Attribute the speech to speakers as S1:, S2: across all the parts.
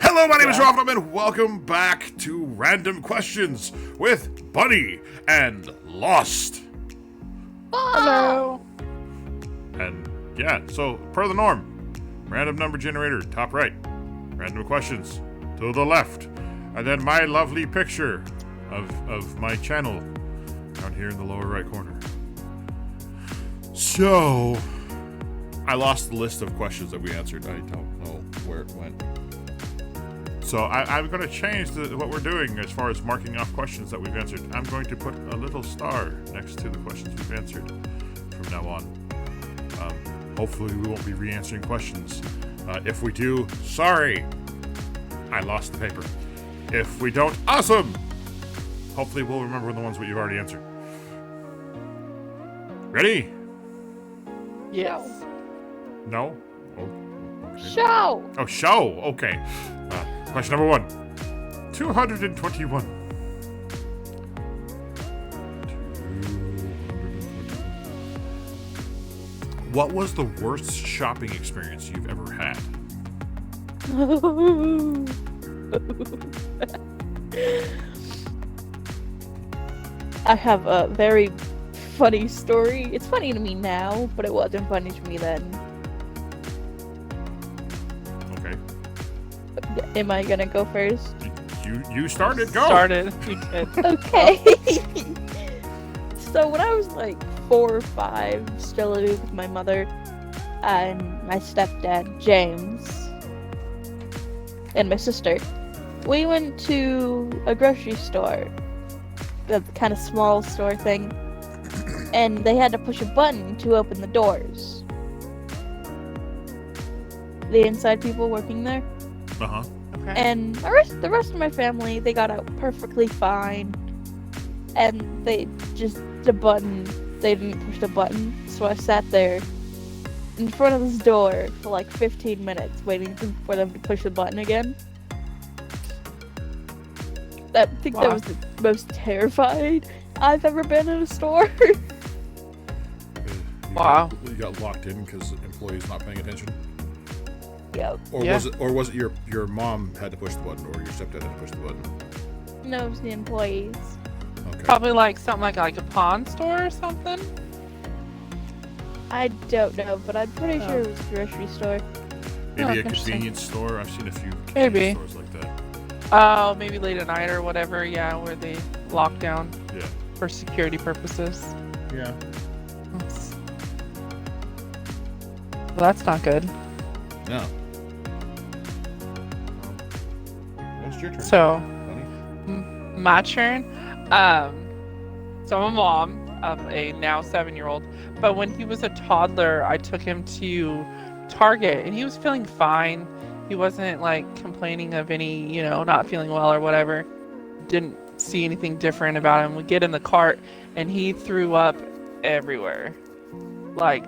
S1: Hello, my name is Ralph, and welcome back to Random Questions with Bunny and Lost.
S2: Hello.
S1: And yeah, so per the norm, random number generator, top right. Random questions to the left. And then my lovely picture of my channel down here in the lower right corner. So, I lost the list of questions that we answered. I don't know where it went. So I'm going to change what we're doing as far as marking off questions that we've answered. I'm going to put a little star next to the questions we've answered from now on. Hopefully we won't be re-answering questions. If we do, sorry, I lost the paper. If we don't, awesome! Hopefully we'll remember the ones that you've already answered. Ready?
S2: Yes.
S1: No? Oh, okay.
S3: Show!
S1: Oh, show! Okay. Question number 1. 221. What was the worst shopping experience you've ever had?
S3: I have a very funny story. It's funny to me now, but it wasn't funny to me then.
S1: Okay.
S3: Am I gonna go first?
S1: You started. Go.
S2: Started. You did.
S3: Okay. So when I was like 4 or 5, still living with my mother and my stepdad James and my sister, we went to a grocery store, the kind of small store thing, and they had to push a button to open the doors. The inside people working there.
S1: Uh-huh.
S2: Okay.
S3: And the rest of my family, they got out perfectly fine. And they didn't push the button. So I sat there in front of this door for like 15 minutes waiting for them to push the button again. I think that was the most terrified I've ever been in a store.
S2: Wow.
S1: You got locked in because employees not paying attention?
S3: Yep.
S1: Or was it your mom had to push the button, or your stepdad had to push the button?
S3: No, it was the employees.
S1: Okay.
S2: Probably like something like a pawn store or something.
S3: I don't know, but I'm pretty sure it was a grocery store.
S1: Maybe a
S2: interesting.
S1: convenience store. I've seen a few
S2: Maybe.
S1: convenience stores like that.
S2: Oh, maybe late at night or whatever. Yeah, where they lock down
S1: Yeah.
S2: for security purposes.
S1: Yeah.
S2: Well, that's not good.
S1: No. What's your turn?
S2: So,
S1: Bunny?
S2: my turn. So I'm a mom of a now 7-year-old, but when he was a toddler, I took him to Target, and he was feeling fine. He wasn't like complaining of any, not feeling well or whatever. Didn't see anything different about him. We get in the cart, and he threw up everywhere. Like,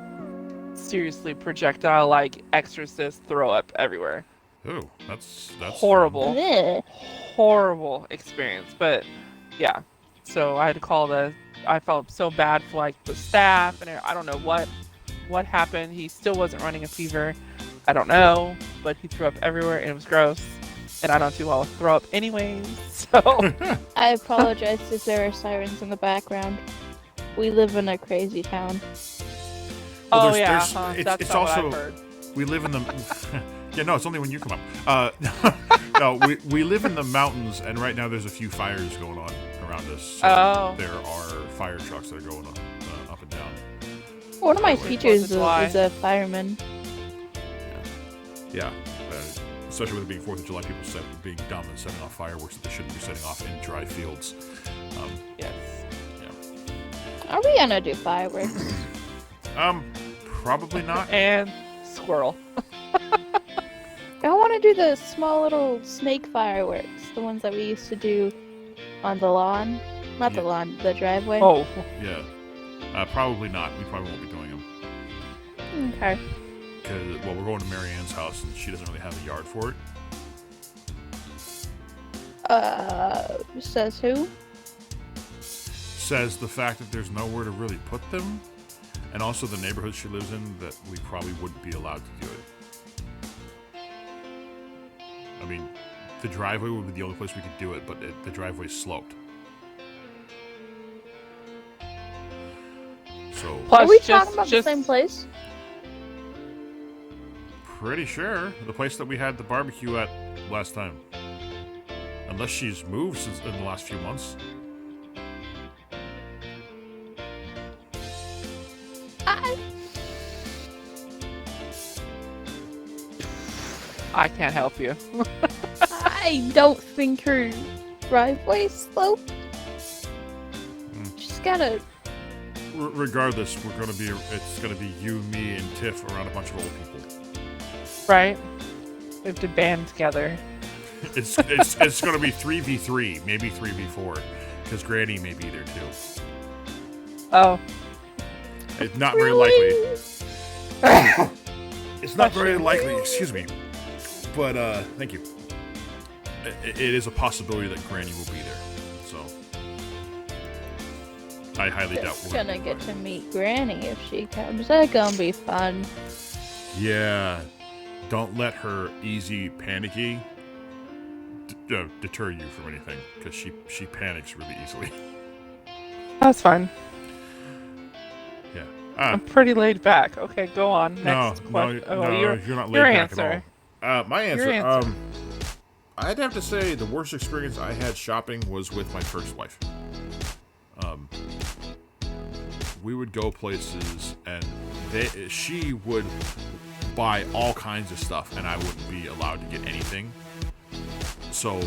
S2: seriously, projectile, like Exorcist throw up everywhere.
S1: Ooh, that's
S2: Horrible.
S3: Ugh.
S2: Horrible experience, but yeah. So I had to call I felt so bad for like the staff, and I don't know what happened. He still wasn't running a fever. I don't know, but he threw up everywhere, and it was gross. And I don't do well with throw up anyways. So
S3: I apologize if there are sirens in the background. We live in a crazy town.
S1: Well,
S2: oh yeah,
S1: there's-
S2: that's
S1: it's
S2: not what
S1: also-
S2: I've heard.
S1: we live in the. Yeah, no, it's only when you come up. No, we live in the mountains, and right now there's a few fires going on around us. So
S2: Oh.
S1: there are fire trucks that are going up and down.
S3: One of my
S2: Probably
S3: teachers
S2: close to July.
S3: is a fireman.
S1: Yeah, especially with it being 4th of July, people being dumb and setting off fireworks that they shouldn't be setting off in dry fields.
S2: Yes.
S3: Are we gonna do fireworks?
S1: Probably not.
S2: And squirrel.
S3: I want to do the small little snake fireworks, the ones that we used to do on the lawn. Not the
S1: Yeah.
S3: lawn, the driveway.
S2: Oh,
S1: Yeah, probably not. We probably won't be doing them.
S3: Okay.
S1: Because, well, we're going to Mary Ann's house, and she doesn't really have a yard for it.
S3: Says who?
S1: Says the fact that there's nowhere to really put them, and also the neighborhood she lives in, that we probably wouldn't be allowed to do it. I mean, the driveway would be the only place we could do it, but the driveway's sloped. So
S2: Plus,
S3: Are we
S2: just,
S3: talking about
S2: just,
S3: the same place?
S1: pretty sure the place that we had the barbecue at last time. Unless she's moved since in the last few months.
S2: I can't help you.
S3: I don't think her driveway's sloped. She's got a.
S1: Regardless, it's gonna be you, me, and Tiff around a bunch of old people.
S2: Right? We have to band together.
S1: It's gonna be 3v3, maybe 3v4, because Granny may be there too.
S2: Oh.
S1: It's not very likely. It's not very likely. Excuse me, but thank you. It is a possibility that Granny will be there. So I highly doubt
S3: Just
S1: we're
S3: gonna get to meet Granny if she comes. That's gonna be fun.
S1: Yeah, don't let her easy panicky deter you from anything, because she panics really easily.
S2: That's fine.
S1: Yeah.
S2: I'm pretty laid back. Okay, go on.
S1: No,
S2: Next question.
S1: no,
S2: You're
S1: not laid
S2: your
S1: back
S2: answer.
S1: at all. My answer.
S2: Your answer.
S1: I'd have to say the worst experience I had shopping was with my first wife. We would go places, and she would buy all kinds of stuff, and I wouldn't be allowed to get anything. So,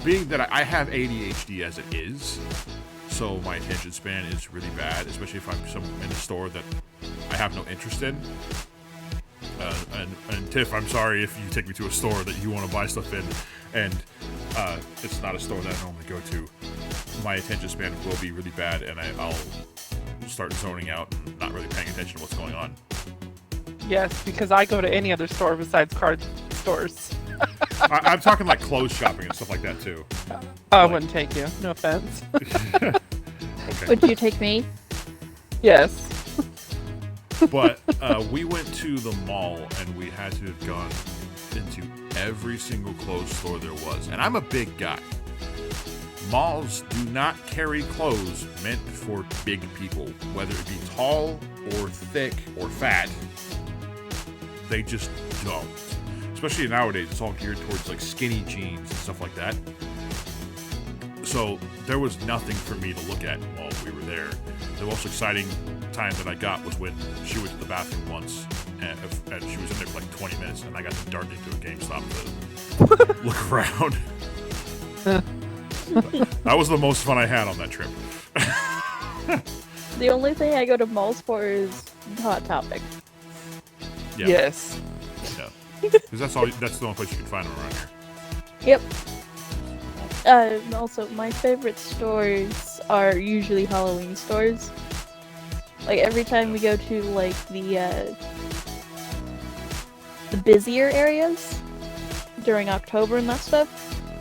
S1: being that I have ADHD as it is, so my attention span is really bad, especially if I'm in a store that I have no interest in. And Tiff, I'm sorry if you take me to a store that you want to buy stuff in, and it's not a store that I normally go to. My attention span will be really bad, and I'll start zoning out and not really paying attention to what's going on.
S2: Yes, because I go to any other store besides card stores.
S1: I'm talking like clothes shopping and stuff like that too.
S2: I wouldn't take you. No offense.
S1: Okay.
S3: Would you take me?
S2: Yes.
S1: But we went to the mall, and we had to have gone into every single clothes store there was. And I'm a big guy. Malls do not carry clothes meant for big people, whether it be tall or thick or fat. They just don't. Especially nowadays, it's all geared towards like skinny jeans and stuff like that. So there was nothing for me to look at while we were there. The most exciting time that I got was when she went to the bathroom once, and she was in there for like 20 minutes, and I got to dart into a GameStop to look around. That was the most fun I had on that trip.
S3: The only thing I go to malls for is Hot Topic.
S1: Yeah.
S2: Yes.
S1: Yeah. Because that's the only place you can find them around here.
S3: Yep. Also, my favorite stores are usually Halloween stores. Like every time we go to like the busier areas during October and that stuff,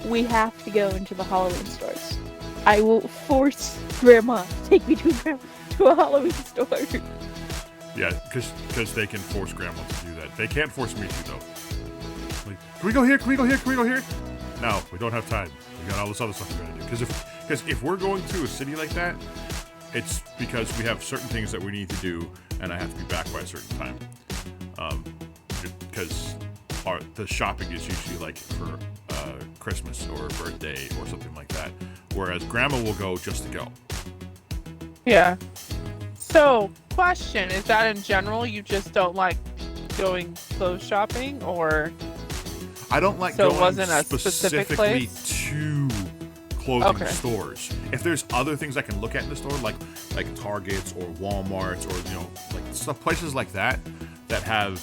S3: we have to go into the Halloween stores. I will force Grandma to take me to a Halloween store.
S1: Yeah, because they can force Grandma to do that. They can't force me to, though. Like, can we go here? Can we go here? Can we go here? No, we don't have time. We got all this other stuff we gotta do. Because if we're going to a city like that, it's because we have certain things that we need to do, and I have to be back by a certain time. Because the shopping is usually like for Christmas or a birthday or something like that. Whereas Grandma will go just to go.
S2: Yeah. So, question, is that in general you just don't like going clothes shopping, or
S1: I don't like
S2: So it
S1: going
S2: wasn't a specific
S1: specifically
S2: place?
S1: to clothing
S2: Okay.
S1: stores. If there's other things I can look at in the store, like Targets or Walmarts or like stuff, places like that have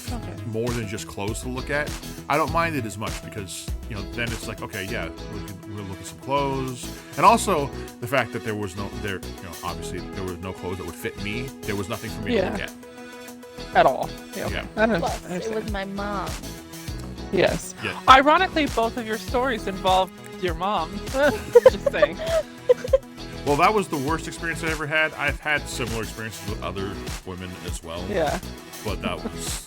S1: more than just clothes to look at, I don't mind it as much, because then it's like, okay, yeah, we'll look at some clothes, and also the fact that obviously there was no clothes that would fit me. There was nothing for me to look at.
S2: at all?
S1: Yeah.
S2: I don't
S3: Plus, it
S2: understand.
S3: was my mom.
S2: Yes.
S1: Yeah.
S2: Ironically, both of your stories involved your mom. Just saying.
S1: Well, that was the worst experience I ever had. I've had similar experiences with other women as well.
S2: Yeah.
S1: But that was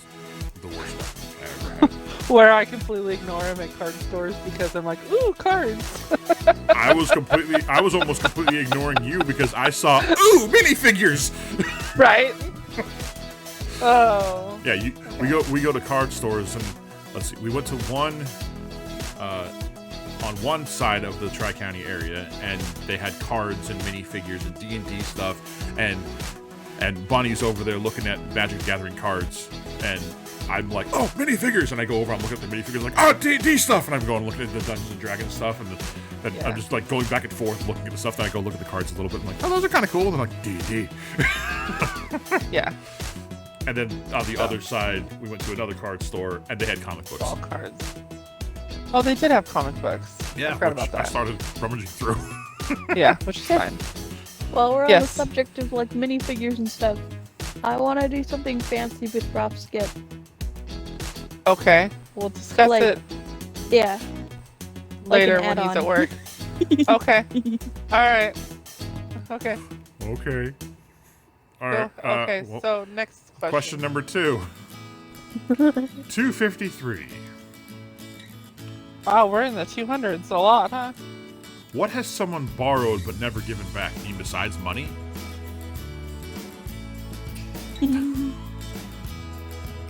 S1: the worst one I ever had.
S2: where I completely ignore him at card stores because I'm like, ooh, cards.
S1: I was almost completely ignoring you because I saw, ooh, minifigures.
S2: Right? Oh.
S1: Yeah, we go to card stores and let's see, we went to one on one side of the Tri-County area, and they had cards and minifigures and D&D stuff, and Bunny's over there looking at Magic the Gathering cards, and I'm like, oh, minifigures, and I go over, I'm looking at the minifigures, like, oh, D&D stuff, and I'm going looking at the Dungeons and Dragons stuff, and I'm just like going back and forth looking at the stuff, then I go look at the cards a little bit, and I'm like, oh, those are kind of cool, and I'm like, D&D.
S2: Yeah.
S1: And then on the other side, we went to another card store, and they had comic books.
S2: All cards. Oh, they did have comic books.
S1: Yeah,
S2: I forgot
S1: which
S2: about that.
S1: I started rummaging through.
S2: Yeah, which is fine.
S3: Well, we're on
S2: Yes.
S3: the subject of like minifigures and stuff. I want to do something fancy with Rough Skip.
S2: Okay, we'll discuss
S3: Like,
S2: it
S3: Yeah.
S2: later
S3: an
S2: when he's at
S3: add-on.
S2: work. Okay. All right. Okay.
S1: Okay. All right.
S2: Okay.
S1: Well,
S2: So next question.
S1: question number 2. 253.
S2: Wow, we're in the 200s a lot, huh?
S1: What has someone borrowed but never given back? You mean besides money? What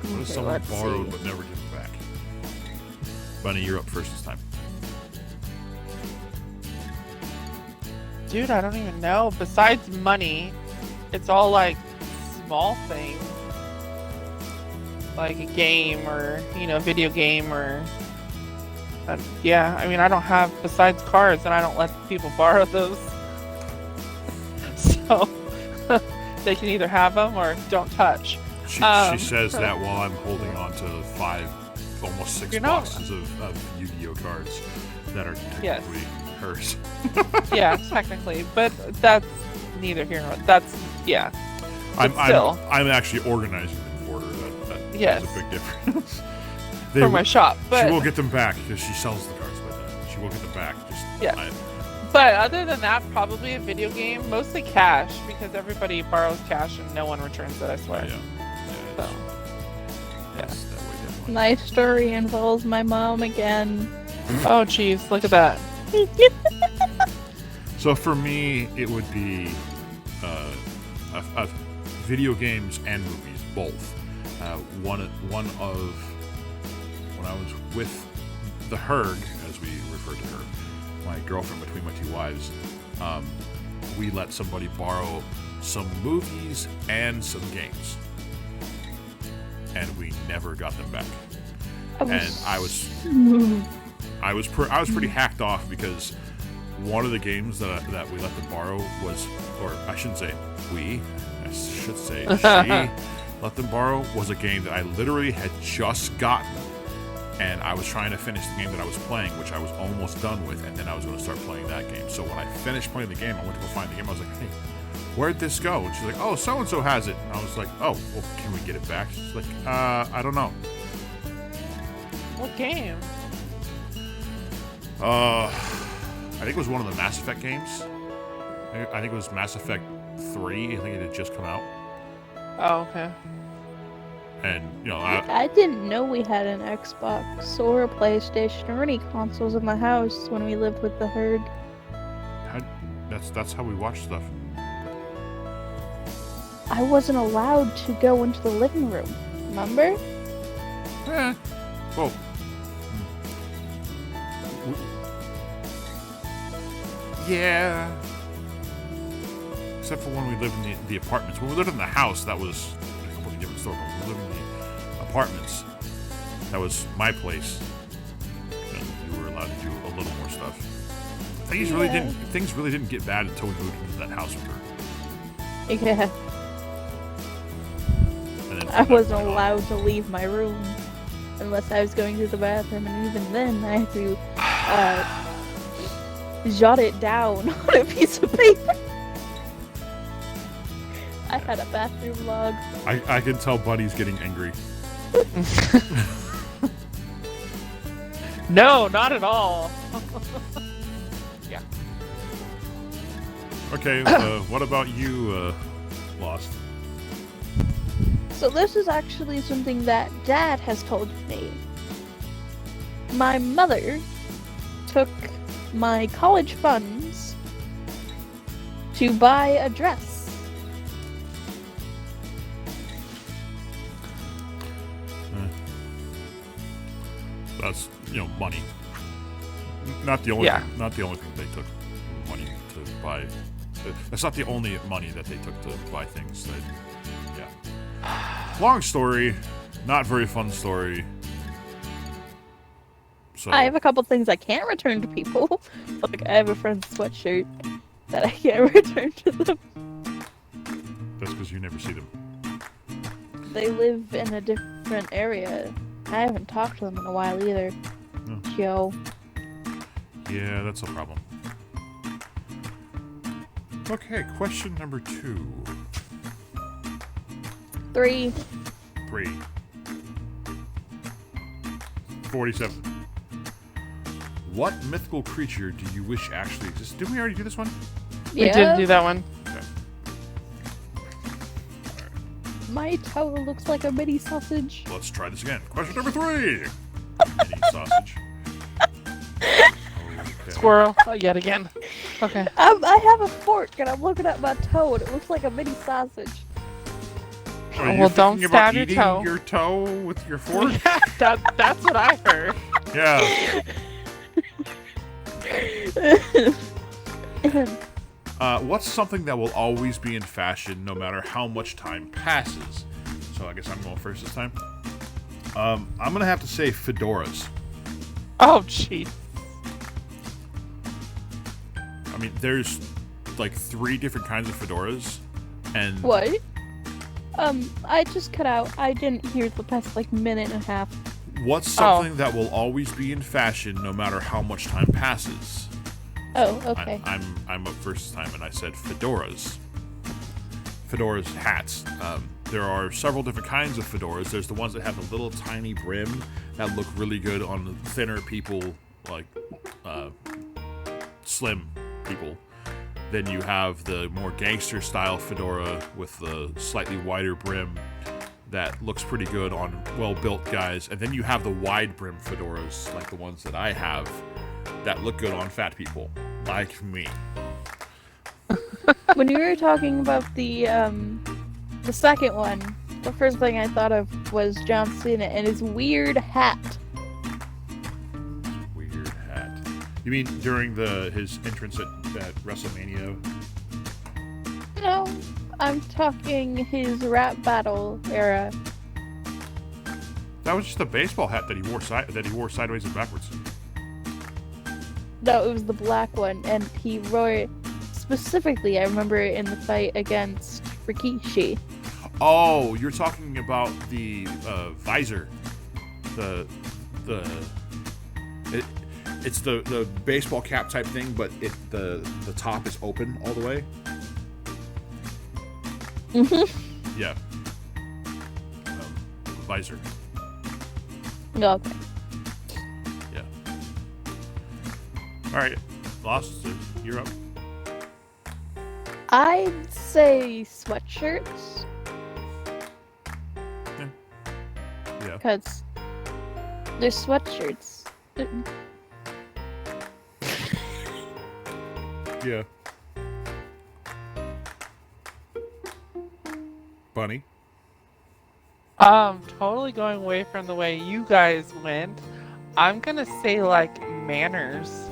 S1: has
S3: Okay,
S1: someone
S3: let's
S1: borrowed
S3: see.
S1: but never given back? Bunny, you're up first this time.
S2: Dude, I don't even know. Besides money, it's all like small things. Like a game or, video game or... yeah, I mean, I don't have, besides cards, and I don't let people borrow those. So, they can either have them or don't touch.
S1: She
S2: Um,
S1: says that while I'm holding on to 5, almost 6
S2: You know-
S1: boxes of Yu-Gi-Oh cards that are
S2: Yes.
S1: technically hers.
S2: Yeah, technically, but that's neither here nor that's, yeah.
S1: I'm
S2: still.
S1: actually organizing them for her. That
S2: Yes.
S1: is a big difference.
S2: For my shop, but
S1: she will get them back because she sells the cards by then. She will get them back. Just
S2: Yeah. But other than that, probably a video game, mostly cash, because everybody borrows cash and no one returns it, I swear.
S1: Yeah.
S2: So,
S1: Yes, that way definitely.
S3: My story involves my mom again.
S2: oh geez, look at that.
S1: So for me, it would be video games and movies, both. One of when I was with the Herg, as we refer to her, my girlfriend between my 2 wives, we let somebody borrow some movies and some games, and we never got them back. And I was pretty hacked off because one of the games that we let them borrow was, or I shouldn't say we, I should say she let them borrow, was a game that I literally had just gotten, and I was trying to finish the game that I was playing, which I was almost done with, and then I was going to start playing that game. So when I finished playing the game, I went to go find the game. I was like, hey, where'd this go? And she's like, oh, so-and-so has it. And I was like, oh, well, can we get it back? She's like, I don't know.
S2: What game?
S1: I think it was one of the Mass Effect games. I think it was Mass Effect 3. I think it had just come out.
S2: Oh, okay.
S1: And,
S3: I didn't know we had an Xbox or a PlayStation or any consoles in the house when we lived with the Herd.
S1: that's how we watch stuff.
S3: I wasn't allowed to go into the living room, remember?
S1: Well, yeah. Except for when we lived in the apartments. When we lived in the house, that was a completely different story. But when we lived in the apartments, that was my place. And you were allowed to do a little more stuff. Things really didn't get bad until we moved into that house with her.
S3: Yeah.
S1: And then
S3: I
S1: from that
S3: wasn't
S1: point on-
S3: allowed to leave my room unless I was going to the bathroom, and even then I had to jot it down on a piece of paper. I had a bathroom log.
S1: I can tell Buddy's getting angry.
S2: No, not at all. Yeah.
S1: Okay, what about you, Lost?
S3: So this is actually something that Dad has told me. my mother took my college funds to buy a dress.
S1: That's, money. Not the only
S2: Yeah.
S1: thing, not the only thing they took money to buy. That's not the only money that they took to buy things. Yeah. Long story, not very fun story. So
S3: I have a couple things I can't return to people. Like, I have a friend's sweatshirt that I can't return to them.
S1: that's because you never see them.
S3: They live in a different area. I haven't talked to them in a while either.
S1: No.
S3: Joe.
S1: Yeah, that's a problem. Okay, question number 2.
S3: 3.
S1: 47. What mythical creature do you wish actually existed? Didn't we already do this one?
S2: We did do that one.
S1: Okay.
S3: My toe looks like a mini sausage.
S1: Let's try this again. Question number 3. Mini sausage. Okay.
S2: Squirrel, yet again. Okay.
S3: I have a fork and I'm looking at my toe and it looks like a mini sausage.
S1: Are you
S2: Well, don't
S1: thinking about
S2: stab your
S1: eating
S2: toe.
S1: your toe with your fork?
S2: That's what I heard.
S1: Yeah. What's something that will always be in fashion no matter how much time passes? So I guess I'm going first this time. I'm going to have to say fedoras.
S2: Oh, gee.
S1: I mean, there's like 3 different kinds of fedoras. And
S3: What? I just cut out. I didn't hear the past minute and a half.
S1: what's something that will always be in fashion no matter how much time passes?
S3: Oh, okay.
S1: I'm up first this time, and I said fedoras. Fedoras, hats. There are several different kinds of fedoras. There's the ones that have a little tiny brim that look really good on the thinner people, like slim people. Then you have the more gangster style fedora with the slightly wider brim that looks pretty good on well-built guys. And then you have the wide brim fedoras, like the ones that I have, that look good on fat people, like me.
S3: When you were talking about the second one, the first thing I thought of was John Cena and his weird hat.
S1: Weird hat. You mean during his entrance at WrestleMania?
S3: No, I'm talking his rap battle era.
S1: That was just a baseball hat that he wore sideways and backwards.
S3: No, it was the black one, and he wore it specifically. I remember it in the fight against Rikishi.
S1: Oh, you're talking about the visor. It's the baseball cap type thing, but the top is open all the way.
S3: Mhm.
S1: Yeah. Visor.
S3: Okay.
S1: Yeah. All right, Lost. You're up.
S3: I'd say sweatshirts.
S1: Yeah.
S3: Because they're sweatshirts.
S1: Yeah. Bunny.
S2: Totally going away from the way you guys went. I'm gonna say manners.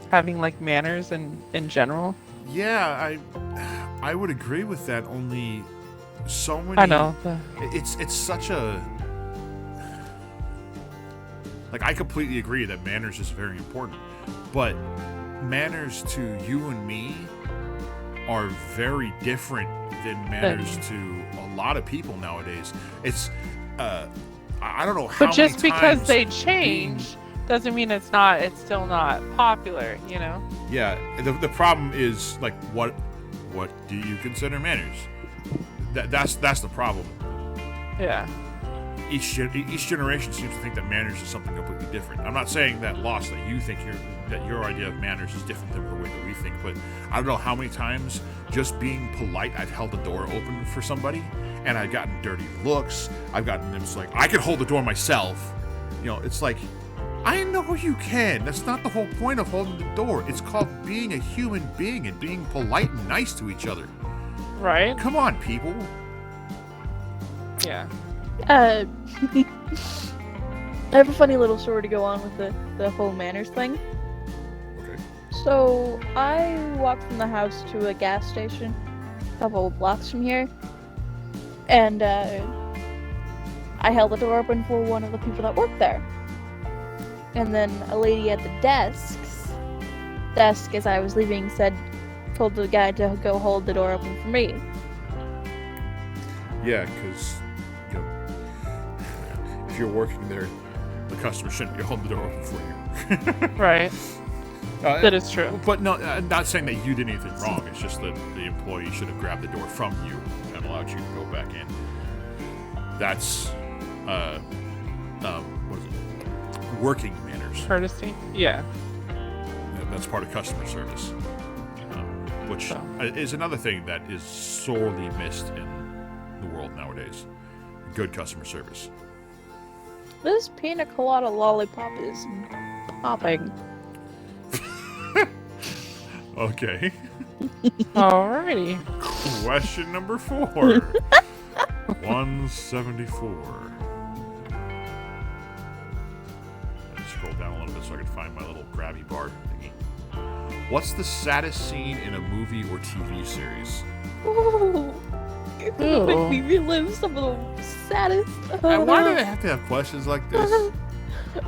S2: Having manners in general.
S1: Yeah, I would agree with that. Only so many.
S2: I know.
S1: It's such a. I completely agree that manners is very important, but manners to you and me are very different than manners to a lot of people nowadays. It's I don't know how.
S2: But just
S1: many
S2: because
S1: times
S2: they change doesn't mean it's still not popular, you know?
S1: Yeah, the problem is what do you consider manners? That's the problem.
S2: Yeah.
S1: Each generation seems to think that manners is something completely different. I'm not saying that Lost that you think that your idea of manners is different than the way that we think, but I don't know how many times just being polite I've held the door open for somebody and I've gotten dirty looks. I've gotten them I can hold the door myself, it's like, I know you can. That's not the whole point of holding the door. It's called being a human being and being polite and nice to each other.
S2: Right?
S1: Come on, people.
S2: Yeah.
S3: I have a funny little story to go on with the whole manners thing.
S1: Okay.
S3: So I walked from the house to a gas station a couple blocks from here, and I held the door open for one of the people that worked there. And then a lady at the desk, as I was leaving, told the guy to go hold the door open for me.
S1: Yeah, because if you're working there, the customer shouldn't be holding the door open for you.
S2: Right. That is true.
S1: But no, I'm not saying that you did anything wrong. It's just that the employee should have grabbed the door from you and allowed you to go back in. That's, what is it? Working manners.
S2: Courtesy? Yeah.
S1: That's part of customer service, which is another thing that is sorely missed in the world nowadays. Good customer service.
S3: This pina colada lollipop is popping.
S1: Okay.
S2: Alrighty.
S1: Question number 4. 174. Let's scroll down a little bit so I can find my little grabby bar thingy. What's the saddest scene in a movie or TV series?
S3: Ooh. You're gonna make me relive some of the saddest.
S1: And why do they have to have questions like this?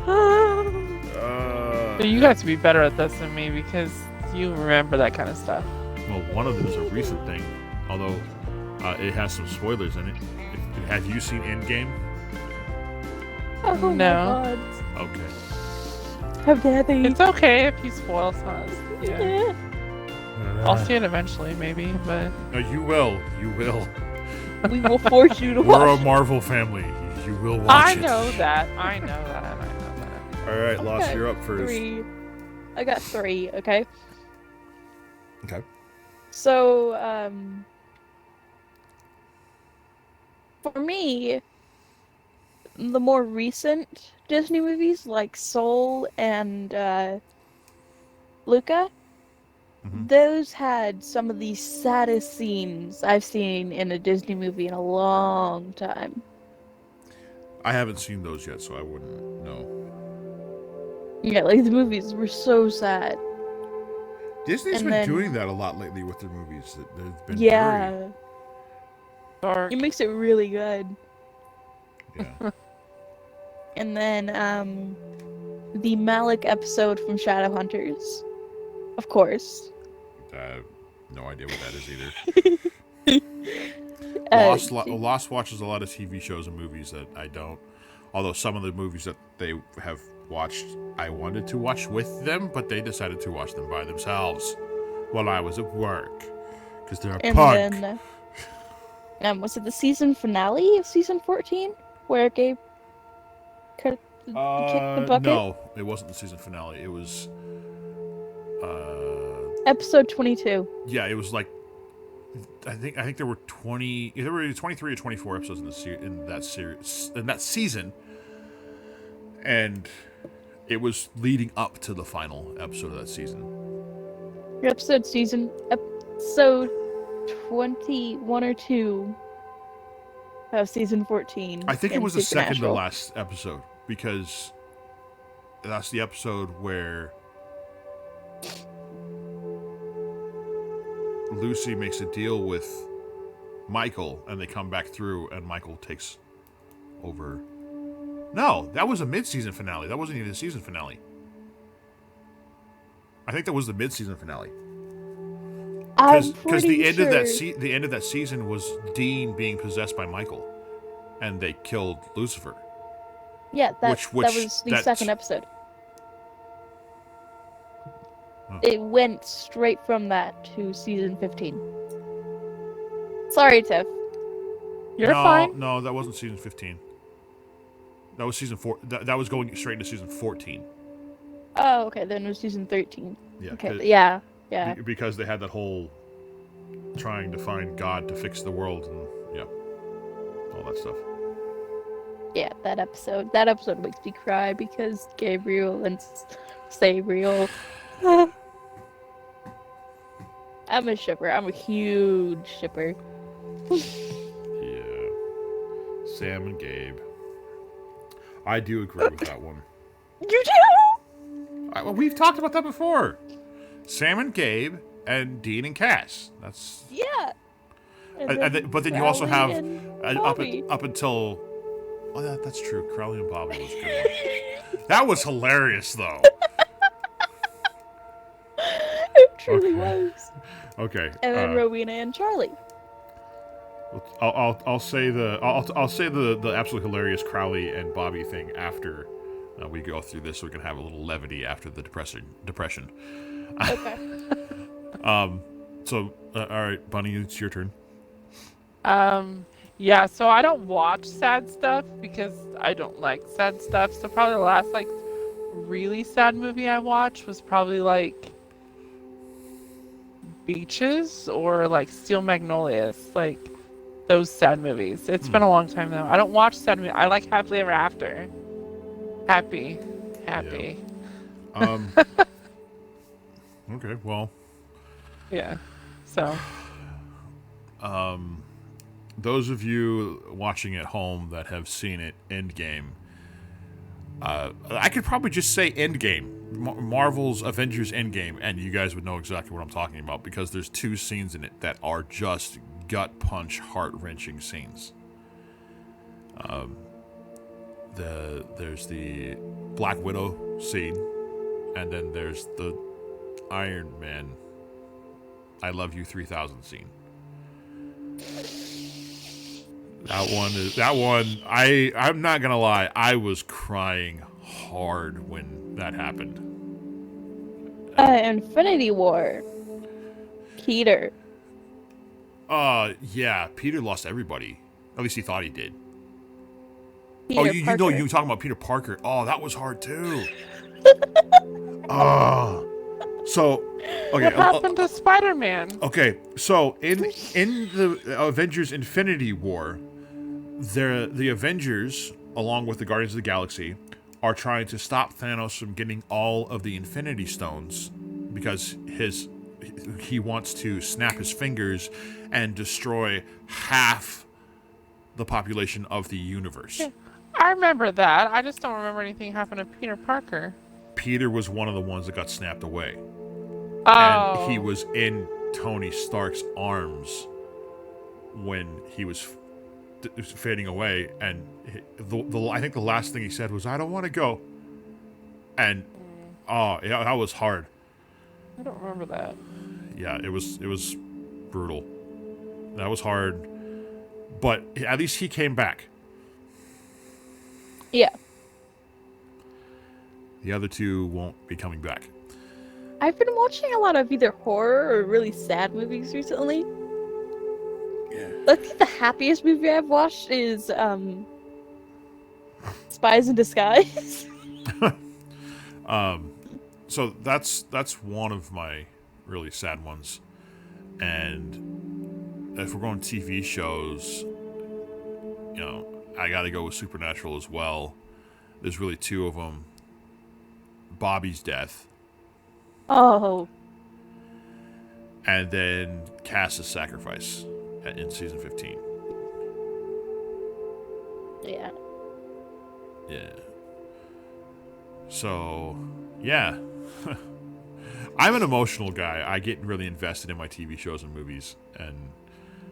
S2: So you got to be better at this than me because you remember that kind of stuff.
S1: Well, one of them is a recent thing, although it has some spoilers in it. Have you seen Endgame?
S3: Oh
S2: No.
S3: my god.
S1: Okay.
S3: How dare they?
S2: It's okay if you spoil some. Yeah.
S3: Yeah.
S2: I'll see it eventually, maybe, but
S1: No, you will. You will.
S3: We will force you to
S1: We're a
S3: watch.
S1: Marvel family. You will watch
S2: I
S1: it.
S2: know that. I know that.
S1: All right, Lost,
S3: Okay,
S1: you're up first.
S3: 3. I got 3. Okay.
S1: Okay.
S3: So, for me, the more recent Disney movies like Soul and Luca,
S1: Mhm.
S3: those had some of the saddest scenes I've seen in a Disney movie in a long time.
S1: I haven't seen those yet, so I wouldn't know.
S3: Yeah, like the movies were so sad.
S1: Disney's
S3: And
S1: been
S3: then-
S1: doing that a lot lately with their movies. They've been
S3: Yeah,
S2: Dark.
S3: it makes it really good.
S1: very, yeah.
S3: And then, the Malik episode from Shadowhunters. Of course.
S1: I have no idea what that is either. Lost watches a lot of TV shows and movies that I don't. Although some of the movies that they have watched, I wanted to watch with them, but they decided to watch them by themselves while I was at work. Because they're a
S3: And
S1: punk.
S3: then, was it the season finale of season 14? Where Gabe kicked the bucket?
S1: No, it wasn't the season finale. It was,
S3: Episode 22.
S1: yeah, it was like, I think there were 20. There were 23 or 24 episodes in that series in that season, and it was leading up to the final episode of that season.
S3: Episode 21 or 2 of season 14.
S1: I think it
S3: in
S1: was the second to
S3: Supernatural.
S1: last episode because that's the episode where Lucy makes a deal with Michael and they come back through and Michael takes over. No, that was a mid-season finale. That wasn't even the season finale. I think that was the mid-season finale.
S3: I'm
S1: Because
S3: pretty
S1: the end
S3: sure.
S1: of the end of that season was Dean being possessed by Michael, and they killed Lucifer.
S3: Yeah, that
S1: which-
S3: was the
S1: that-
S3: second episode.
S1: Huh.
S3: It went straight from that to season 15. Sorry, Tiff.
S2: You're fine.
S1: No, that wasn't season 15. That was season 4. That was going straight into season 14.
S3: Oh, okay, then it was season 13.
S1: Yeah.
S3: Okay,
S1: 'cause-
S3: yeah.
S1: Because they had that whole trying to find God to fix the world and yeah, all that stuff.
S3: Yeah, that episode. That episode makes me cry because Gabriel and Sabriel. I'm a shipper. I'm a huge shipper.
S1: Yeah. Sam and Gabe. I do agree with that one.
S3: You do?
S1: Well, we've talked about that before. Sam and Gabe and Dean and Cass. That's
S3: Yeah.
S1: but then you also have
S3: Bobby.
S1: up until. Oh, that's true. Crowley and Bobby was good. That was hilarious, though.
S3: It truly was.
S1: Okay.
S3: And then Rowena and Charlie.
S1: I'll say the absolutely hilarious Crowley and Bobby thing after we go through this, so we can have a little levity after the depression.
S3: Okay.
S1: So all right, Bunny, it's your turn.
S2: Yeah, so I don't watch sad stuff because I don't like sad stuff. So probably the last like really sad movie I watched was probably like Beaches or like Steel Magnolias, like those sad movies. It's been a long time though. I don't watch sad movies. I like Happily Ever After. Happy.
S1: Okay, well,
S2: Yeah. So
S1: those of you watching at home that have seen it, Endgame, I could probably just say Endgame, Marvel's Avengers Endgame, and you guys would know exactly what I'm talking about because there's two scenes in it that are just gut punch, heart wrenching scenes. There's the Black Widow scene, and then there's the Iron Man I Love You 3000 scene. That one I'm not gonna lie, I was crying hard when that happened.
S3: Infinity War. Peter.
S1: Yeah, Peter lost everybody. At least he thought he did.
S3: Peter
S1: you
S3: Parker.
S1: know, you were talking about Peter Parker. Oh, that was hard too. So, okay.
S2: what happened to Spider-Man?
S1: Okay, so in the Avengers Infinity War, the Avengers, along with the Guardians of the Galaxy, are trying to stop Thanos from getting all of the Infinity Stones because he wants to snap his fingers and destroy half the population of the universe.
S2: Yeah. I remember that. I just don't remember anything happened to Peter Parker.
S1: Peter was one of the ones that got snapped away.
S2: Oh.
S1: And he was in Tony Stark's arms when he was fading away, and I think the last thing he said was, "I don't want to go." And yeah, that was hard.
S2: I don't remember that.
S1: Yeah, it was brutal. That was hard, but at least he came back.
S3: Yeah.
S1: The other two won't be coming back.
S3: I've been watching a lot of either horror or really sad movies recently.
S1: Yeah.
S3: I think the happiest movie I've watched is Spies in Disguise.
S1: So that's one of my really sad ones. And if we're going TV shows, I got to go with Supernatural as well. There's really two of them. Bobby's death.
S3: Oh.
S1: And then Cass's sacrifice in season 15.
S3: Yeah.
S1: Yeah. So, yeah. I'm an emotional guy. I get really invested in my TV shows and movies.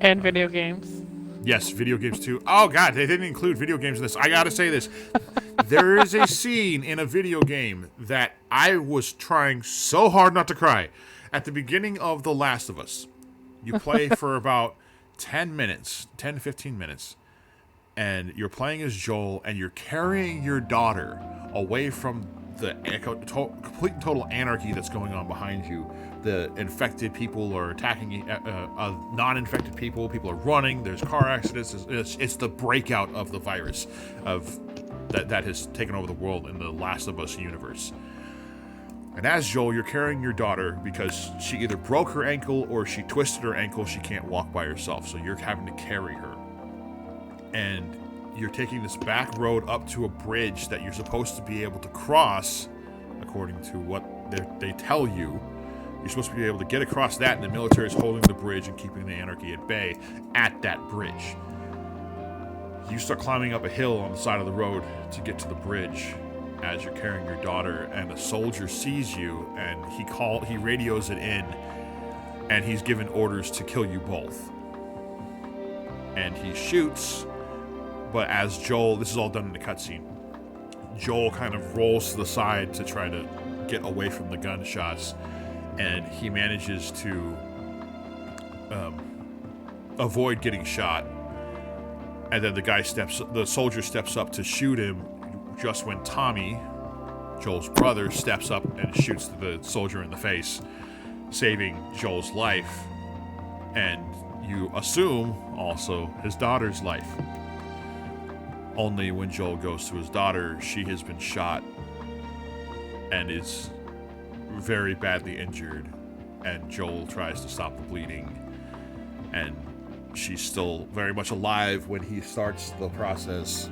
S2: And video games.
S1: Yes, video games too. Oh, God, they didn't include video games in this. I gotta say this. There is a scene in a video game that I was trying so hard not to cry. At the beginning of The Last of Us, you play for about 10 to 15 minutes, and you're playing as Joel, and you're carrying your daughter away from the complete and total anarchy that's going on behind you. The infected people are attacking non-infected people. People are running. There's car accidents. It's the breakout of the virus that has taken over the world in the Last of Us universe. And as Joel, you're carrying your daughter because she either broke her ankle or she twisted her ankle. She can't walk by herself, so you're having to carry her. And you're taking this back road up to a bridge that you're supposed to be able to cross, according to what they tell you. You're supposed to be able to get across that, and the military is holding the bridge and keeping the anarchy at bay at that bridge. You start climbing up a hill on the side of the road to get to the bridge as you're carrying your daughter, and a soldier sees you, and he radios it in, and he's given orders to kill you both. And he shoots, but as Joel, this is all done in the cutscene, Joel kind of rolls to the side to try to get away from the gunshots, and he manages to avoid getting shot. And then the soldier steps up to shoot him just when Tommy, Joel's brother, steps up and shoots the soldier in the face, saving Joel's life. And you assume also his daughter's life. Only when Joel goes to his daughter, she has been shot and is very badly injured. And Joel tries to stop the bleeding. And she's still very much alive when he starts the process,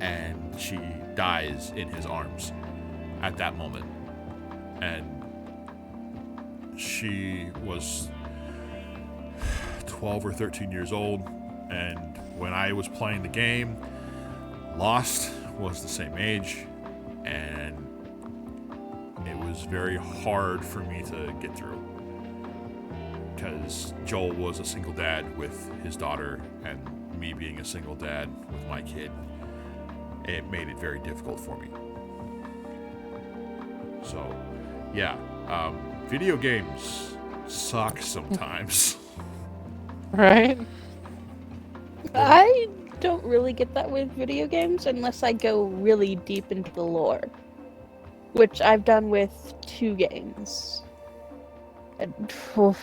S1: and she dies in his arms at that moment. And she was 12 or 13 years old, and when I was playing the game, Lost was the same age, and it was very hard for me to get through. Because Joel was a single dad with his daughter, and me being a single dad with my kid, it made it very difficult for me. So, yeah, video games suck sometimes.
S2: Right?
S3: I don't really get that with video games unless I go really deep into the lore, which I've done with 2 games. And for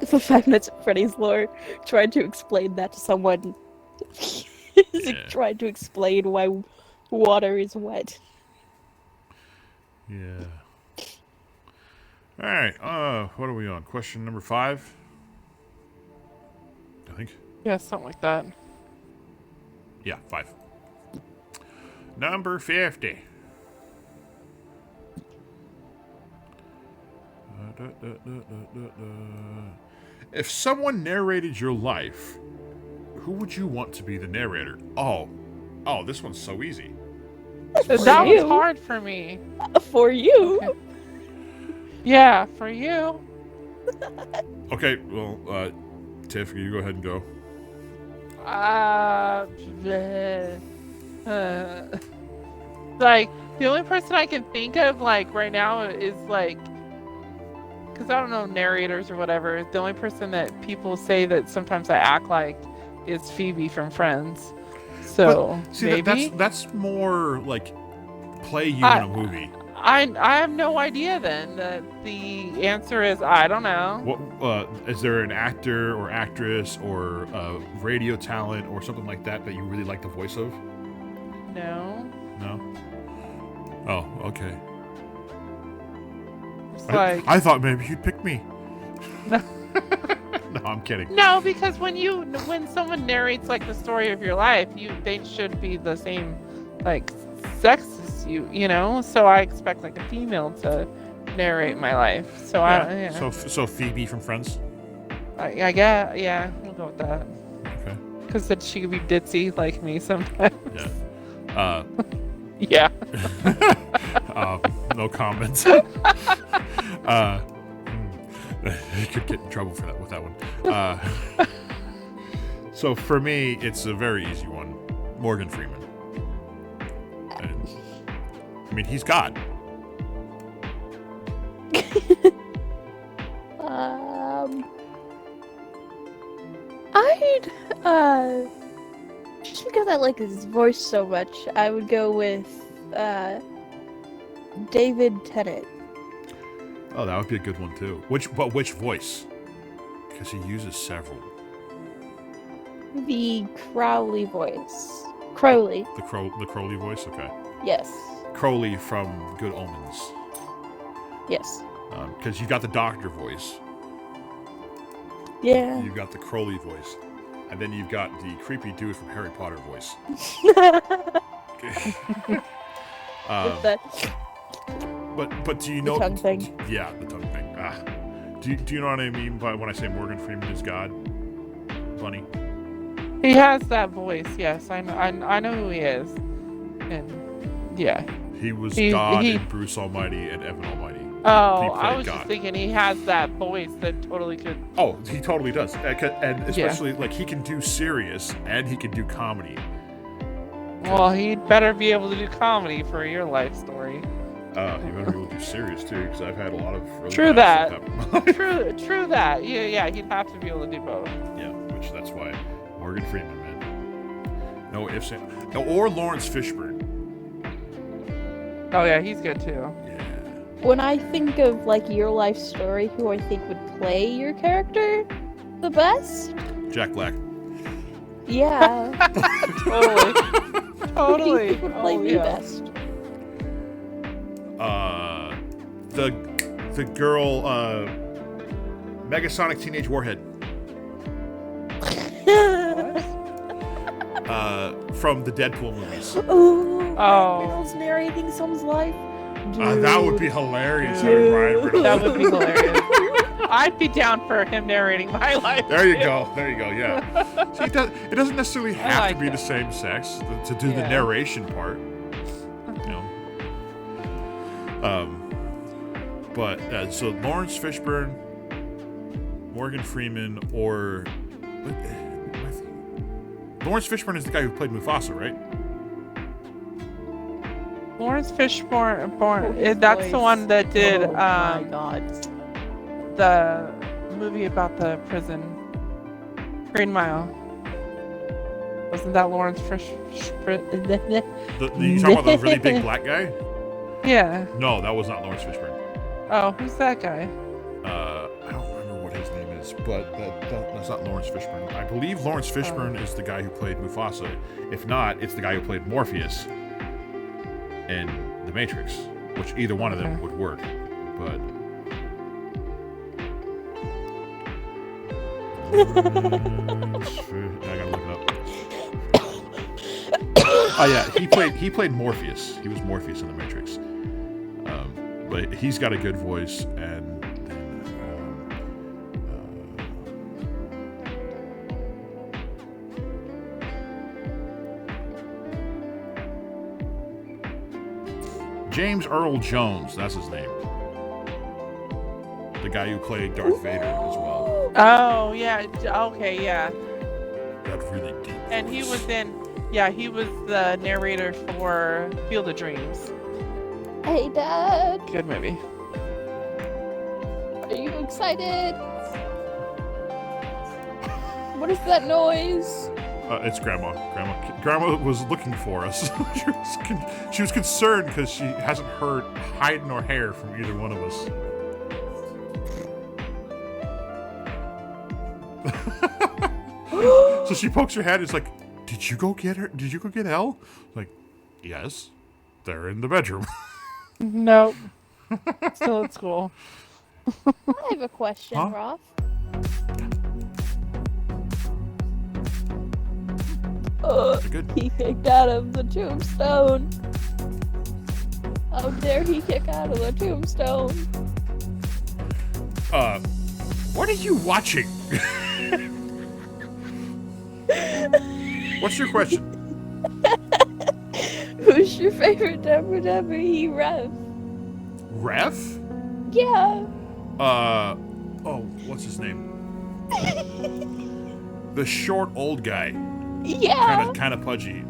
S3: 5 Nights at Freddy's lore, trying to explain that to someone is trying to explain why water is wet.
S1: Yeah. Alright, what are we on? Question number 5? I think.
S2: Yeah, something like that.
S1: Yeah, 5. Number 50. If someone narrated your life, who would you want to be the narrator? Oh, this one's so easy.
S2: That was
S3: you.
S2: hard for me.
S3: For you?
S2: Okay. Yeah, for you.
S1: Okay, well, Tiff, you go ahead and go.
S2: Like, the only person I can think of, like, right now is, like, because I don't know narrators or whatever, the only person that people say that sometimes I act like is Phoebe from Friends. So,
S1: But, see,
S2: maybe?
S1: that's more like play you in a movie.
S2: I have no idea then. The answer is I don't know.
S1: What is there an actor or actress or radio talent or something like that you really like the voice of?
S2: No.
S1: No. Oh, okay.
S2: It's like
S1: I thought maybe you'd pick me. No, I'm kidding.
S2: no, because when someone narrates like the story of your life, they should be the same like sex as you know. So I expect like a female to narrate my life. So
S1: Yeah. So Phoebe from Friends.
S2: I guess yeah, we'll go with that.
S1: Okay.
S2: Because then she could be ditzy like me sometimes.
S1: Yeah.
S2: Yeah.
S1: No comments. I could get in trouble for that with that one. So for me, it's a very easy one. Morgan Freeman. And, I mean, he's God.
S3: I'd just because I like his voice so much, I would go with David Tennant.
S1: Oh, that would be a good one too. Which voice? Because he uses several.
S3: The Crowley voice. Crowley.
S1: The Crowley voice. Okay.
S3: Yes.
S1: Crowley from Good Omens.
S3: Yes.
S1: Because you got the Doctor voice.
S3: Yeah.
S1: You got the Crowley voice. And then you've got the creepy dude from Harry Potter voice.
S3: With the
S1: But do you know
S3: tongue thing.
S1: Yeah, the tongue thing. Do you know what I mean by when I say Morgan Freeman is God? Bunny.
S2: He has that voice. Yes, I know who he is. And yeah.
S1: He was
S2: He-
S1: God
S2: he-
S1: in Bruce Almighty and Evan Almighty.
S2: Oh,
S1: He
S2: I
S1: played
S2: was
S1: God.
S2: just thinking he has that voice that totally could.
S1: Oh, he totally does. And especially like he can do serious and he can do comedy.
S2: Well, he'd better be able to do comedy for your life story.
S1: You better be able to do serious too, because I've had a lot of really
S2: True
S1: bad
S2: that.
S1: stuff happen.
S2: True that. Yeah, he'd have to be able to do both.
S1: Yeah, which that's why Morgan Freeman, man. No ifs, no, or Lawrence Fishburne.
S2: Oh yeah, he's good too.
S1: Yeah.
S3: When I think of like your life story, who I think would play your character the best?
S1: Jack Black.
S3: Yeah.
S2: Totally.
S3: Who do you think would play me
S2: yeah.
S3: best?
S1: The girl, Megasonic Teenage Warhead. From the Deadpool movies.
S3: Ooh,
S2: Oh.
S3: Reynolds narrating someone's life.
S1: That would be
S3: Dude.
S1: hilarious. Having Ryan Reynolds.
S2: That would be hilarious. I'd be down for him narrating my life.
S1: There you
S2: too.
S1: go. There you go. Yeah. See, it doesn't necessarily have
S2: like
S1: to be
S2: that.
S1: the same sex to do the
S2: Yeah.
S1: narration part. You know. But so Lawrence Fishburne, Morgan Freeman, or Lawrence Fishburne is the guy who played Mufasa, right?
S2: Lawrence Fishburne,
S3: Oh, his
S2: that's the
S3: voice.
S2: one that did
S3: Oh my god.
S2: the movie about the prison, Green Mile. Wasn't that Lawrence Fishburne?
S1: You talking about the really big black guy?
S2: Yeah.
S1: No, that was not Lawrence Fishburne.
S2: Oh, who's that guy?
S1: I don't remember what his name is, but that's not Lawrence Fishburne. I believe Lawrence Fishburne is the guy who played Mufasa. If not, it's the guy who played Morpheus in The Matrix, which either one of them
S2: Okay.
S1: would work. But I gotta look it up. Oh yeah, he played Morpheus. He was Morpheus in The Matrix. But he's got a good voice, and James Earl Jones, that's his name. The guy who played Darth Vader as well.
S2: Oh, yeah. Okay, yeah.
S1: That really deep.
S2: And he
S1: voice.
S2: was he was the narrator for Field of Dreams.
S3: Hey, Dad.
S2: Good movie.
S3: Are you excited? What is that noise?
S1: It's Grandma. Grandma was looking for us. she was concerned because she hasn't heard hide nor hair from either one of us. So she pokes her head. It's like, did you go get her? Did you go get Elle? Like, yes, they're in the bedroom.
S2: Nope. Still at school.
S3: I have a question,
S1: Huh?
S3: Roth.
S1: They're good.
S3: He kicked out of the tombstone. How dare he kick out of the tombstone?
S1: What are you watching? What's your question?
S3: Who's your favorite WWE ref?
S1: Ref?
S3: Yeah.
S1: Oh, what's his name? The short old guy.
S3: Yeah.
S1: Kind of pudgy.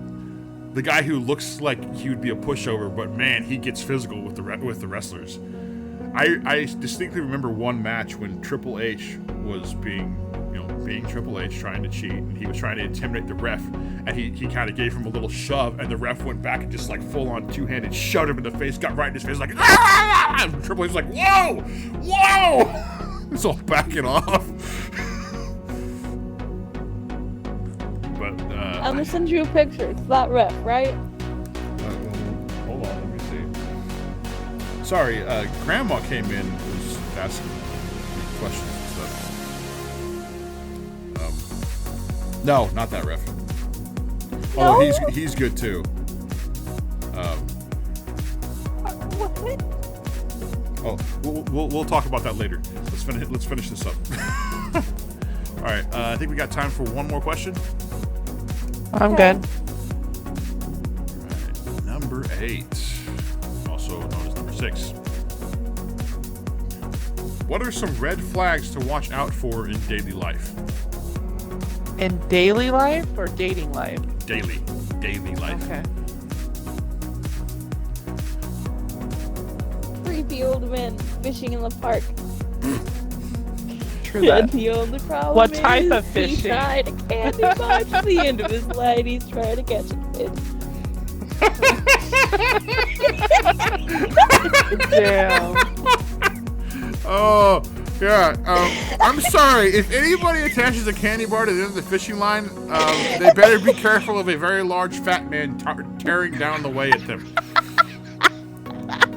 S1: The guy who looks like he would be a pushover, but man, he gets physical with the wrestlers. I distinctly remember one match when Triple H was being Triple H, trying to cheat, and he was trying to intimidate the ref, and he kind of gave him a little shove, and the ref went back and just like full on two-handed shoved him in the face, got right in his face, like, ah! And Triple H was like, whoa! It's all backing off. But
S3: I'm gonna send you a picture. It's that ref, right?
S1: hold on, let me see. Sorry, Grandma came in and was asking questions and stuff. No, not that riff.
S3: No?
S1: Although he's good too.
S3: What?
S1: Oh, we'll talk about that later. Let's finish this up. All right, I think we got time for one more question.
S2: I'm
S3: Okay.
S2: good.
S1: All right, number 8, also known as number 6. What are some red flags to watch out for in daily life?
S2: In daily life or dating life?
S1: Daily life.
S2: Okay.
S3: Creepy old men fishing in the park.
S2: True
S3: And
S2: that.
S3: the only problem
S2: What
S3: is
S2: type of
S3: he
S2: fishing?
S3: tried a candy bar to the end of his line. He's trying to catch a kid.
S2: Damn.
S1: Oh, yeah. I'm sorry. If anybody attaches a candy bar to the end of the fishing line, they better be careful of a very large fat man tearing down the way at them.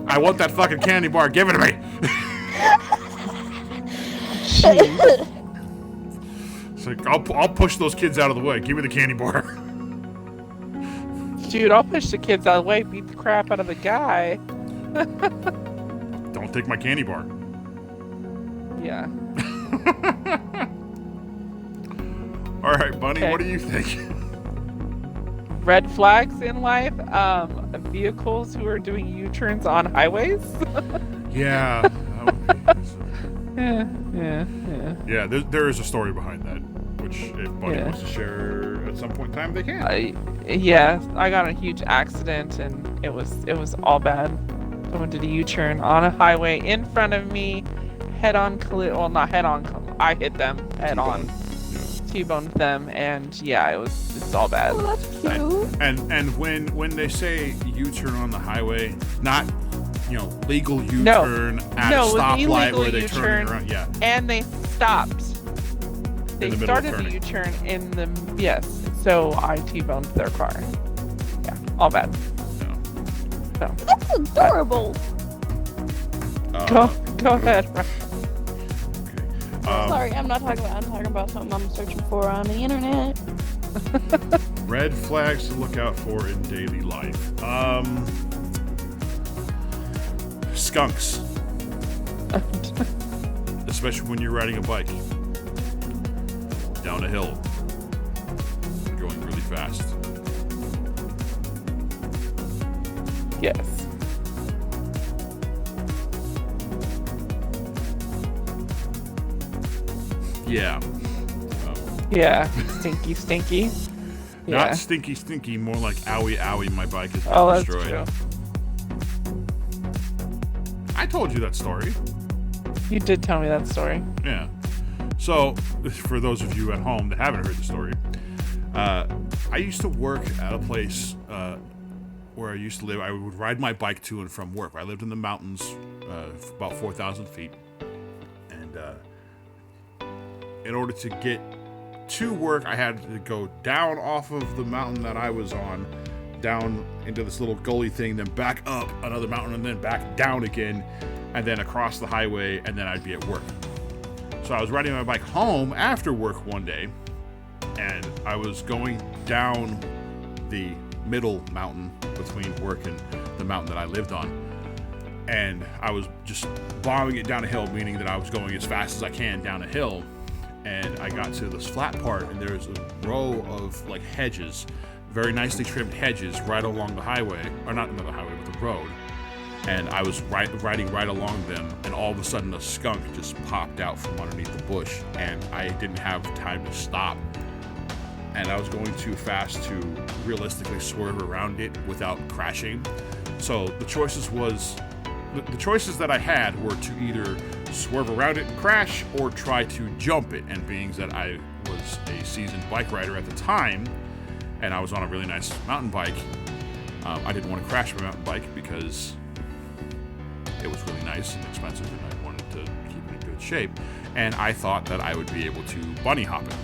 S1: I want that fucking candy bar. Give it to me.
S2: Jeez.
S1: It's like, I'll push those kids out of the way. Give me the candy bar.
S2: Dude, I'll push the kids out of the way, beat the crap out of the guy.
S1: Don't take my candy bar.
S2: Yeah.
S1: All right, Bunny,
S2: Okay.
S1: what do you think?
S2: Red flags in life. Vehicles who are doing U-turns on highways.
S1: Yeah. That would be,
S2: Yeah.
S1: there is a story behind that, which if Bunny
S2: Yeah.
S1: wants to share at some point in time, they can.
S2: I got in a huge accident and it was all bad. Someone did a U-turn on a highway in front of me, not head on. I hit them head on, T-boned them, and it's all bad.
S3: Oh, that's cute.
S1: And when they say U-turn on the highway, not legal U-turn at a stoplight
S2: illegal
S1: where they
S2: U-turn.
S1: turn around. Yeah.
S2: And they stopped. They
S1: the middle of
S2: started the
S1: turning.
S2: U-turn in the so I T-boned their car. Yeah, all bad.
S1: No.
S2: So
S3: That's adorable.
S2: go ahead.
S1: Okay.
S3: Sorry, I'm talking about something I'm searching for on the internet.
S1: Red flags to look out for in daily life. Skunks, especially when you're riding a bike down a hill, going really fast.
S2: Yes.
S1: Yeah.
S2: Yeah. Stinky. Yeah.
S1: Not stinky, more like owie, my bike is
S2: Oh, that's
S1: destroyed.
S2: true.
S1: I told you that story.
S2: You did tell me that story.
S1: Yeah. So, for those of you at home that haven't heard the story, I used to work at a place where I used to live. I would ride my bike to and from work. I lived in the mountains, about 4,000 feet. And in order to get to work, I had to go down off of the mountain that I was on, down into this little gully thing, then back up another mountain, and then back down again, and then across the highway, and then I'd be at work. So I was riding my bike home after work one day, and I was going down the middle mountain between work and the mountain that I lived on, and I was just bombing it down a hill, meaning that I was going as fast as I can down a hill, and I got to this flat part, and there's a row of like hedges, very nicely trimmed hedges right along the highway, or not the highway, but the road. And I was riding right along them, and all of a sudden a skunk just popped out from underneath the bush, and I didn't have time to stop. And I was going too fast to realistically swerve around it without crashing. So the choices that I had were to either swerve around it and crash, or try to jump it. And being that I was a seasoned bike rider at the time, and I was on a really nice mountain bike, I didn't want to crash my mountain bike because it was really nice and expensive, and I wanted to keep it in good shape. And I thought that I would be able to bunny hop it.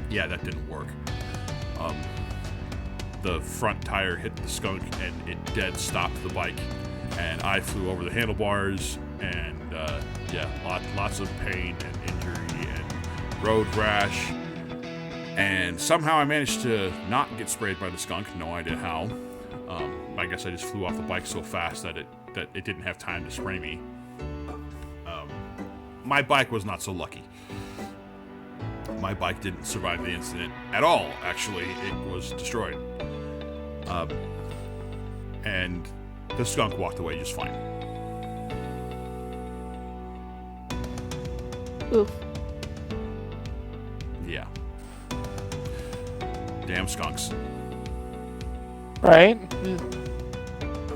S1: Yeah, that didn't work. The front tire hit the skunk, and it dead stopped the bike. And I flew over the handlebars, and lots of pain and injury and road rash. And somehow I managed to not get sprayed by the skunk. No idea how. I guess I just flew off the bike so fast that it didn't have time to spray me. My bike was not so lucky. My bike didn't survive the incident at all, actually. It was destroyed. And the skunk walked away just fine.
S3: Oof.
S1: Yeah. Damn skunks.
S2: Right?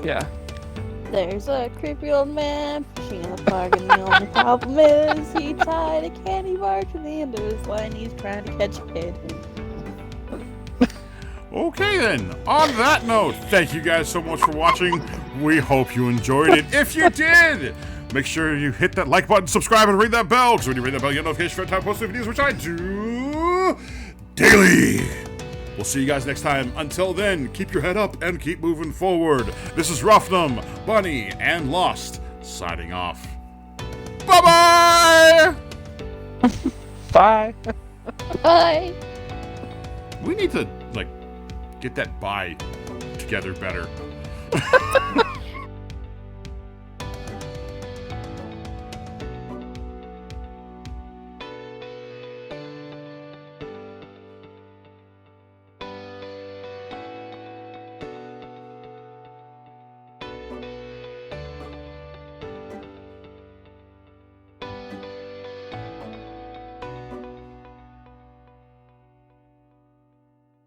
S2: Yeah.
S3: There's a creepy old man fishing in the park, and the only problem is he tied a candy bar to the end of his line. He's trying to catch a kid.
S1: Okay then, on that note, thank you guys so much for watching. We hope you enjoyed it. If you did, make sure you hit that like button, subscribe, and ring that bell, because when you ring that bell, you get notification for time I post new videos, which I do daily. We'll see you guys next time. Until then, keep your head up and keep moving forward. This is Ruffnum, Bunny, and Lost, signing off. Bye-bye!
S2: Bye.
S3: Bye.
S1: We need to, like, get that bye together better.